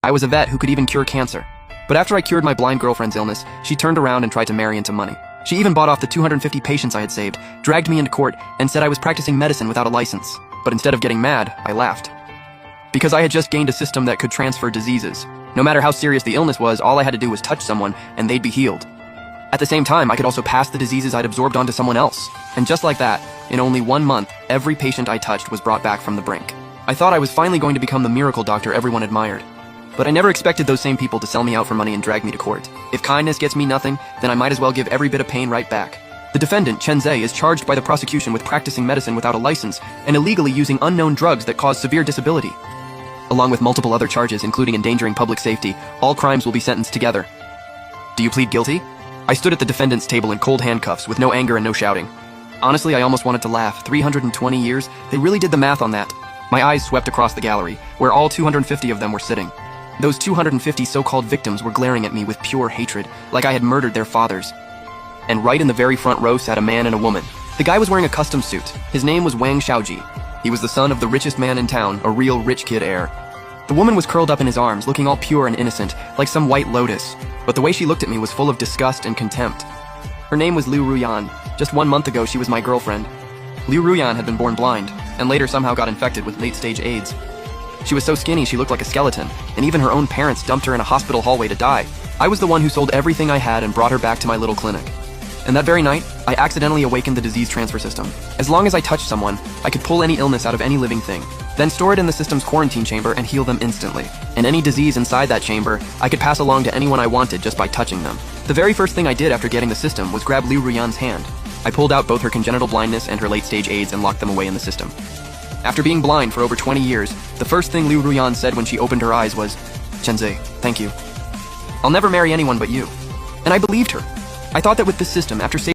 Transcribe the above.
I was a vet who could even cure cancer. But after I cured my blind girlfriend's illness, she turned around and tried to marry into money. She even bought off the 250 patients I had saved, dragged me into court, and said I was practicing medicine without a license. But instead of getting mad, I laughed. Because I had just gained a system that could transfer diseases. No matter how serious the illness was, all I had to do was touch someone, and they'd be healed. At the same time, I could also pass the diseases I'd absorbed onto someone else. And just like that, in only 1 month, every patient I touched was brought back from the brink. I thought I was finally going to become the miracle doctor everyone admired. But I never expected those same people to sell me out for money and drag me to court. If kindness gets me nothing, then I might as well give every bit of pain right back. The defendant, Chen Zhe, is charged by the prosecution with practicing medicine without a license and illegally using unknown drugs that cause severe disability. Along with multiple other charges, including endangering public safety, all crimes will be sentenced together. Do you plead guilty? I stood at the defendant's table in cold handcuffs with no anger and no shouting. Honestly, I almost wanted to laugh. 320 years? They really did the math on that. My eyes swept across the gallery, where all 250 of them were sitting. Those 250 so-called victims were glaring at me with pure hatred, like I had murdered their fathers. And right in the very front row sat a man and a woman. The guy was wearing a custom suit. His name was Wang Xiaoji. He was the son of the richest man in town, a real rich kid heir. The woman was curled up in his arms, looking all pure and innocent, like some white lotus. But the way she looked at me was full of disgust and contempt. Her name was Liu Ruyan. Just 1 month ago, she was my girlfriend. Liu Ruyan had been born blind, and later somehow got infected with late-stage AIDS. She was so skinny she looked like a skeleton, and even her own parents dumped her in a hospital hallway to die. I was the one who sold everything I had and brought her back to my little clinic. And that very night, I accidentally awakened the disease transfer system. As long as I touched someone, I could pull any illness out of any living thing, then store it in the system's quarantine chamber and heal them instantly. And any disease inside that chamber, I could pass along to anyone I wanted just by touching them. The very first thing I did after getting the system was grab Liu Ruyan's hand. I pulled out both her congenital blindness and her late-stage AIDS and locked them away in the system. After being blind for over 20 years, the first thing Liu Ruyan said when she opened her eyes was, "Chen Zhe, thank you. I'll never marry anyone but you." And I believed her. I thought that with this system, after saving